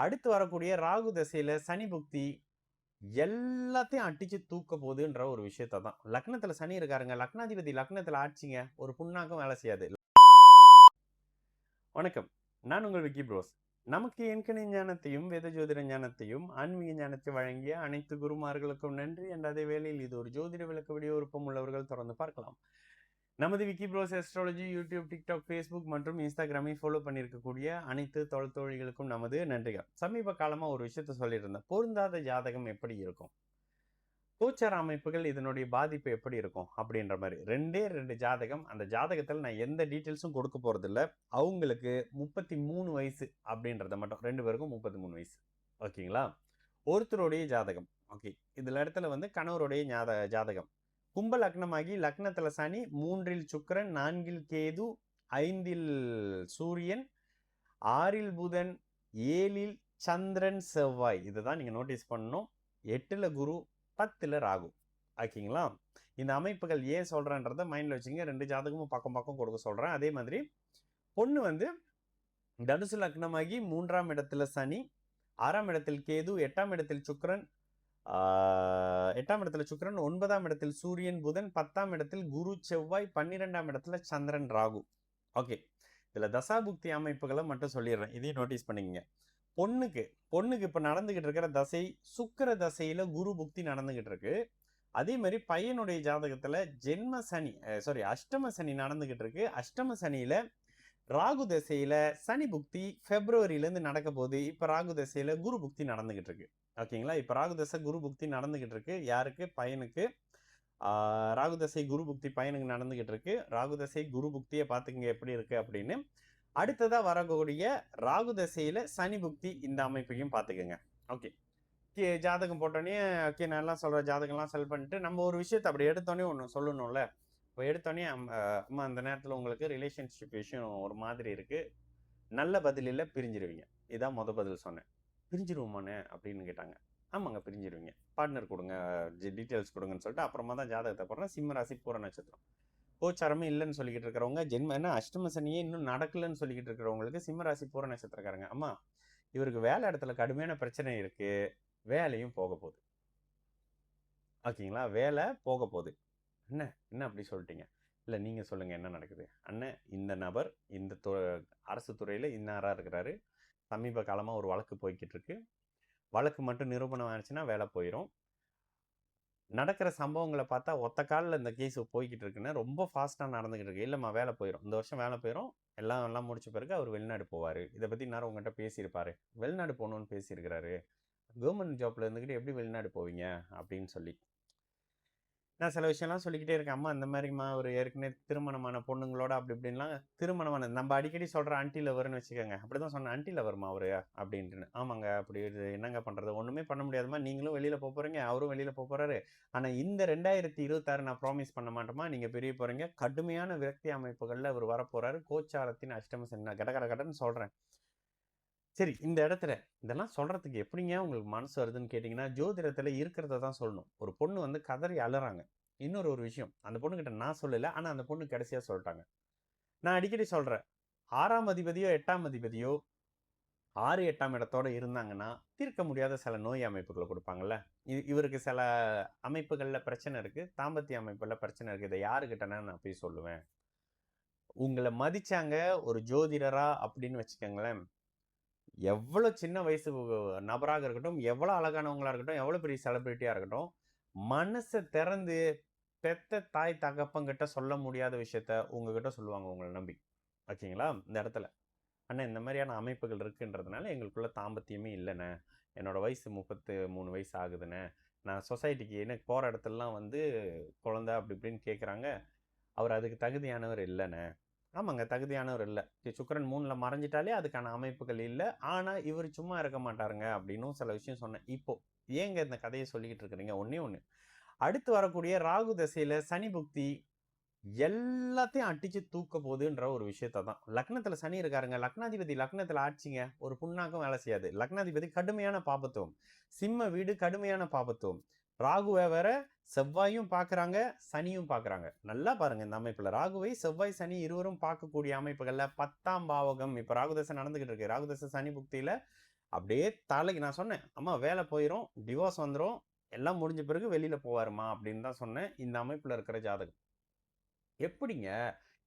அடுத்து வரக்கூடிய ராகு தசையில சனி புக்தி எல்லாத்தையும் அடிச்சு தூக்க போகுதுன்ற ஒரு விஷயத்த தான். லக்னத்துல சனி இருக்காருங்க, லக்னாதிபதி லக்னத்துல ஆட்சிங்க, ஒரு புண்ணாக்கும் வேலை செய்யாது. வணக்கம், நான் உங்கள் விக்கி ப்ரோஸ். நமக்கு எண்கணி ஞானத்தையும் வேத ஜோதிட ஞானத்தையும் ஆன்மீக ஞானத்தை வழங்கிய அனைத்து குருமார்களுக்கும் நன்றி. என்ற அதே வேளையில் இது ஒரு ஜோதிட விளக்க வீடியோ விருப்பம் உள்ளவர்கள் தொடர்ந்து பார்க்கலாம். நமது Vicky bros astrology YouTube, TikTok, Facebook மற்றும் இன்ஸ்டாகிராமை ஃபாலோ பண்ணியிருக்கக்கூடிய அனைத்து தோழிகளுக்கும் நமது நன்றிகள். சமீப காலமா ஒரு விஷயத்த சொல்லிட்டு இருந்தேன், பொருந்தாத ஜாதகம் எப்படி இருக்கும், கோச்சார அமைப்புகள் இதனுடைய பாதிப்பு எப்படி இருக்கும் அப்படின்ற மாதிரி. ரெண்டு ஜாதகம், அந்த ஜாதகத்தில் நான் எந்த டீட்டெயில்ஸும் கொடுக்க போறது இல்லை. அவங்களுக்கு 33 வயசு அப்படின்றத மட்டும், 2 பேருக்கும் 33 வயசு, ஓகேங்களா? ஒருத்தருடைய ஜாதகம், ஓகே. இதுல இடத்துல வந்து கணவருடைய ஜாதகம் கும்ப லக்னமாகி லக்னத்துல சனி, 3ல் சுக்கிரன், 4ல் கேது, 5ல் சூரியன், 6ல் புதன், 7ல் சந்திரன், செவ்வாய். இதுதான் நீங்க நோட்டீஸ் பண்ணணும். 8ல் குரு, 10ல் ராகு, ஓகேங்களா? இந்த அமைப்புகள் ஏன் சொல்றேன்றத மைண்ட்ல வச்சுங்க. 2 ஜாதகமும் பக்கம் கொடுக்க சொல்றேன். அதே மாதிரி பொண்ணு வந்து தனுசு லக்னமாகி 3ஆம் இடத்துல சனி, 6ஆம் இடத்தில் கேது, 8ஆம் இடத்தில் சுக்கிரன், 8ஆம் இடத்துல சுக்கிரன், 9ஆம் இடத்தில் சூரியன் புதன், 10ஆம் இடத்தில் குரு செவ்வாய், 12ஆம் இடத்துல சந்திரன் ராகு. ஓகே, இதுல தசாபுக்தி அமைப்புகளை மட்டும் சொல்லிடுறேன், இதையும் நோட்டீஸ் பண்ணிக்கங்க. பொண்ணுக்கு இப்ப நடந்துகிட்டு இருக்கிற தசை சுக்கிர தசையில குரு புக்தி நடந்துகிட்டு இருக்கு. அதே மாதிரி பையனுடைய ஜாதகத்துல ஜென்ம சனி அஷ்டம சனி நடந்துகிட்டு இருக்கு. அஷ்டம சனியில ராகு தசையில சனி புக்தி பிப்ரவரியில இருந்து நடக்க போகுது. இப்ப ராகு தசையில குரு புக்தி நடந்துகிட்டு இருக்கு, ஓகேங்களா? இப்ப ராகு தசை குரு புக்தி நடந்துகிட்டு இருக்கு. யாருக்கு? பையனுக்கு. ராகு தசை குரு புக்தி பையனுக்கு நடந்துகிட்டு இருக்கு. ராகு தசை குரு புக்தியை பாத்துக்கங்க எப்படி இருக்கு அப்படின்னு. அடுத்ததா வரக்கூடிய ராகு தசையில சனி புக்தி, இந்த அமைப்பையும் பார்த்துக்கோங்க. ஓகே, ஜாதகம் போட்டோன்னே ஓகே நான் எல்லாம் சொல்ற ஜாதகம்லாம் செல் பண்ணிட்டு நம்ம ஒரு விஷயத்தை அப்படி எடுத்தோடனே ஒன்று சொல்லணும்ல. இப்போ எடுத்தோடனே அம்மா அந்த நேரத்தில் உங்களுக்கு ரிலேஷன்ஷிப் விஷயம் ஒரு மாதிரி இருக்கு, நல்ல பதில் இல்லை, பிரிஞ்சிருவீங்க. இதான் பதில் சொன்னேன். பிரிஞ்சிருவோமானே அப்படின்னு கேட்டாங்க. ஆமாங்க பிரிஞ்சிருவீங்க, பார்ட்னர் கொடுங்க, டீட்டெயில்ஸ் கொடுங்கன்னு சொல்லிட்டு அப்புறமா தான் ஜாதகத்தை போடுறேன். சிம்ம ராசி பூர நட்சத்திரம். கோச்சாரமே இல்லைன்னு சொல்லிக்கிட்டு இருக்கிறவங்க, ஜென்ம அஷ்டம சனியே இன்னும் நடக்கலன்னு சொல்லிக்கிட்டு இருக்கிறவங்களுக்கு சிம்மராசி பூர நட்சத்திரக்காரங்க, அம்மா இவருக்கு வேலை இடத்துல கடுமையான பிரச்சனை இருக்கு, வேலையும் போக போகுது, ஓகேங்களா? வேலை போக போகுது. என்ன அப்படி சொல்லிட்டீங்க? இல்லை நீங்க சொல்லுங்க என்ன நடக்குது. அண்ணன் இந்த நபர் இந்த அரசு துறையில இன்னாரா இருக்கிறாரு, சமீப காலமா ஒரு வழக்கு போய்கிட்டு இருக்கு, வழக்கு மட்டும் நிரூபணம் ஆயிடுச்சுன்னா வேலை போயிடும். நடக்கிற சம்பவங்களை பார்த்தா ஒத்த காலில் இந்த கேஸ் போய்கிட்டு இருக்குன்னு ரொம்ப ஃபாஸ்ட்டாக நடந்துகிட்டு இருக்கு. இல்லைம்மா வேலை போயிடும், இந்த வருஷம் வேலை போயிடும், எல்லாம் முடிச்ச பிறகு அவர் வெளிநாடு போவார். இதை பற்றி நேரம் உங்கள்கிட்ட பேசியிருப்பாரு, வெளிநாடு போகணுன்னு பேசியிருக்கிறாரு. கவர்மெண்ட் ஜாப்ல இருந்துக்கிட்டு எப்படி வெளிநாடு போவீங்க அப்படின்னு சொல்லி நான் சில விஷயம்லாம் சொல்லிக்கிட்டே இருக்கேன். அம்மா இந்த மாதிரிம்மா ஒரு ஏற்கனவே திருமணமான பொண்ணுங்களோட அப்படி இப்படின்லாம் திருமணமான நம்ம அடிக்கடி சொல்கிற ஆன்டி லவர்னு வச்சுக்கோங்க. அப்படி தான் சொன்னேன், ஆன்டி லவர்மா அவரு அப்படின்ட்டுன்னு. ஆமாங்க, அப்படி என்னங்க பண்ணுறது, ஒன்றுமே பண்ண முடியாதுமா, நீங்களும் வெளியில் போக போகிறீங்க, அவரும் வெளியில் போக போகிறாரு. ஆனால் இந்த 2026 நான் ப்ராமிஸ் பண்ண மாட்டோமா, நீங்கள் பெரிய போகிறீங்க, கடுமையான விரக்தி அமைப்புகளில் அவர் வரப்போகிறாரு, கோச்சாரத்தின் அஷ்டம சனி. நான் கடன்னு சொல்கிறேன். சரி, இந்த இடத்துல இதெல்லாம் சொல்றதுக்கு எப்படிங்க உங்களுக்கு மனசு வருதுன்னு கேட்டிங்கன்னா, ஜோதிடத்தில் இருக்கிறத தான் சொல்லணும். ஒரு பொண்ணு வந்து கதறி அழுறாங்க. இன்னொரு ஒரு விஷயம், அந்த பொண்ணுகிட்ட நான் சொல்லலை, ஆனால் அந்த பொண்ணு கடைசியாக சொல்லிட்டாங்க. நான் அடிக்கடி சொல்கிறேன், 6ஆம் அதிபதியோ 8ஆம் அதிபதியோ 6, 8ஆம் இடத்தோட இருந்தாங்கன்னா தீர்க்க முடியாத சில நோய் அமைப்புகளை கொடுப்பாங்கல்ல. இவருக்கு சில அமைப்புகளில் பிரச்சனை இருக்குது, தாம்பத்திய அமைப்புகளில் பிரச்சனை இருக்குது. இதை யாருக்கிட்டனா நான் போய் சொல்லுவேன்? உங்களை மதிச்சாங்க ஒரு ஜோதிடரா அப்படின்னு வச்சுக்கோங்களேன், எவ்வளோ சின்ன வயசு நபராக இருக்கட்டும், எவ்வளோ அழகானவங்களா இருக்கட்டும், எவ்வளோ பெரிய செலிபிரிட்டியாக இருக்கட்டும், மனசை திறந்து பெத்த தாய் தகப்பங்கிட்ட சொல்ல முடியாத விஷயத்த உங்ககிட்ட சொல்லுவாங்க உங்களை நம்பி, ஓகேங்களா? இந்த இடத்துல அண்ணா இந்த மாதிரியான அமைப்புகள் இருக்குன்றதுனால எங்களுக்குள்ள தாம்பத்தியமே இல்லைண்ணே, என்னோட வயசு 33 வயசு ஆகுதுண்ணே, நான் சொசைட்டிக்கு எனக்கு போகிற இடத்துலலாம் வந்து குழந்தை அப்படி இப்படின்னு கேட்குறாங்க, அவர் அதுக்கு தகுதியானவர் இல்லைண்ணே. ஆமாங்க, தகுதியானவர் இல்லை. சுக்கிரன் 3ல் மறைஞ்சிட்டாலே அதுக்கான அமைப்புகள் இல்லை. ஆனால் இவர் சும்மா இருக்க மாட்டாருங்க அப்படின்னும் சில விஷயம் சொன்னேன். இப்போ ஏங்க இந்த கதையை சொல்லிக்கிட்டு இருக்கிறீங்க? ஒன்று அடுத்து வரக்கூடிய ராகு தசையில சனி புக்தி எல்லாத்தையும் அடிச்சு தூக்க போகுதுன்ற ஒரு விஷயத்த தான். லக்னத்துல சனி இருக்காருங்க, லக்னாதிபதி லக்னத்துல ஆட்சிங்க, ஒரு புண்ணாக்கும் வேலை செய்யாது. லக்னாதிபதி கடுமையான பாபத்துவம், சிம்ம வீடு கடுமையான பாபத்துவம். ராகுவை வேற செவ்வாயும் பார்க்குறாங்க, சனியும் பார்க்குறாங்க. நல்லா பாருங்க, இந்த அமைப்புல ராகுவை செவ்வாய் சனி இருவரும் பார்க்கக்கூடிய அமைப்புகள்ல 10ஆம் பாவகம். இப்போ ராகுதசை நடந்துகிட்டு இருக்கு. ராகுதசை சனி புக்தியில அப்படியே தலைக்கு நான் சொன்னேன், "அம்மா வேலை போயிரும், டிவோர்ஸ் வந்துரும், எல்லாம் முடிஞ்ச பிறகு வெளியில போவாரும்மா" அப்படின்னு தான் சொன்னேன். இந்த அமைப்புல இருக்கிற ஜாதகம். எப்படிங்க?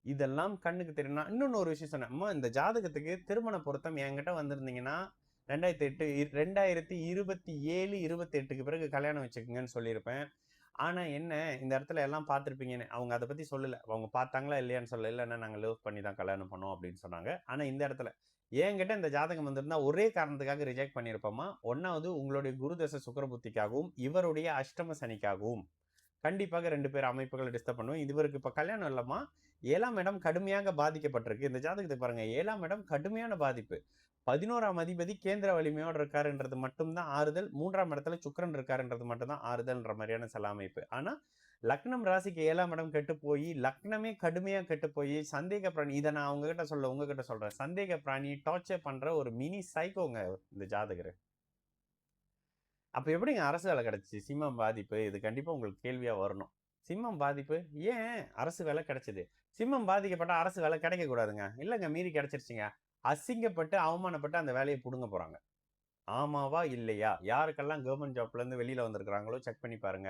இதெல்லாம் கண்ணுக்கு தெரியும்னா இன்னொன்னு ஒரு விஷயம் சொன்னேன். அம்மா இந்த ஜாதகத்துக்கு திருமண பொருத்தம் என்கிட்ட வந்திருந்தீங்கன்னா, 2027, 28க்கு பிறகு கல்யாணம் வச்சுக்கங்கன்னு சொல்லியிருப்பேன். ஆனா என்ன, இந்த இடத்துல எல்லாம் பார்த்திருப்பீங்கன்னு. அவங்க அத பத்தி சொல்லல. அவங்க பார்த்தாங்களா இல்லையான்னு சொல்லல. இல்லன்னா நாங்க லவ் பண்ணி தான் கல்யாணம் பண்ணோம் அப்படின்னு சொன்னாங்க. ஆனா இந்த இடத்துல என்கிட்ட இந்த ஜாதகம் வந்திருந்தா ஒரே காரணத்துக்காக ரிஜெக்ட் பண்ணியிருப்பேம்மா. 1வது உங்களுடைய குரு தசை சுக்கிர புத்திக்காகவும், இவருடைய அஷ்டம சனிக்காகவும். கண்டிப்பாக 2 பேர் அமைப்புகள டிஸ்டர்ப் பண்ணும். இவருக்கு இப்ப கல்யாணம் இல்லம்மா. 7ஆம் இடம் கடுமையாக பாதிக்கப்பட்டிருக்கு. இந்த ஜாதகத்த பாருங்க. 7ஆம் இடம் கடுமையான பாதிப்பு. 11ஆம் அதிபதி கேந்திர வலிமையோட இருக்காருன்றது மட்டும் தான் ஆறுதல். 3ஆம் இடத்துல சுக்கிரன் இருக்காருன்றது மட்டும் தான் ஆறுதல்ன்ற மாரியான சில அமைப்பு. ஆனா, லக்னம் ராசிக்கு 7ஆம் இடம் கெட்டு போயி, லக்னமே கடுமையா கெட்டு போயி, சந்தேக பிராணி இத நான் உங்ககிட்ட சொல்ல உங்ககிட்ட சொல்றேன். சந்தேக பிராணி டார்ச்சர் பண்ற ஒரு மினி சைக்கோங்க இந்த ஜாதகரு. அப்ப எப்படிங்க அரசு வேலை கிடைச்சுச்சு? சிம்மம் பாதிப்பு. இது கண்டிப்பா உங்களுக்கு கேள்வியா வரணும். சிம்மம் பாதிப்பு, ஏன் அரசு வேலை கிடைச்சது? சிம்மம் பாதிக்கப்பட்டா அரசு வேலை கிடைக்கக் கூடாதுங்க. இல்லங்க மீறி கிடைச்சிருச்சுங்க. அசிங்கப்பட்டு, அவமானப்பட்டு அந்த வேலைய புடுங்க போறாங்க. ஆமாவா? இல்லையா? யாருக்கெல்லாம் கவர்ன்மென்ட் ஜாப்ல இருந்து வெளியில வந்திருக்கிறாங்களோ செக் பண்ணி பாருங்க.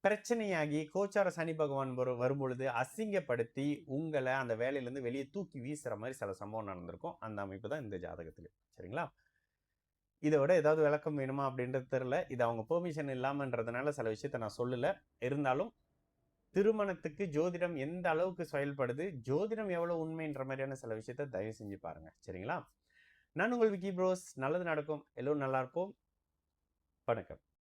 பிரச்சனையாகி கோச்சார சனி பகவான் வரும்பொழுது அசிங்கப்படுத்தி, உங்கள அந்த வேலையிலிருந்து வெளிய தூக்கி வீசுற மாரி சில சம்பவம் நடந்திருக்கும். அந்த அமைப்பு தான் இந்த ஜாதகத்தில. சரிங்களா? இத விட ஏதாவது விளக்கம் வேணுமா அப்படின்றது தெரியல. இது அவங்க பெர்மிஷன் இல்லாமன்றதுனால சில விஷயத்த நான் சொல்லல. இருந்தாலும் திருமணத்துக்கு ஜோதிடம் எந்த அளவுக்கு செயல்படுது, ஜோதிடம் எவ்வளவு உண்மைன்ற மாரியான சில விஷயத்த தயவு செஞ்சு பாருங்க. சரிங்களா? நான் உங்கள் விக்கி ப்ரோஸ். நல்லது நடக்கும். எல்லோரும் நல்லா இருப்போம். வணக்கம்.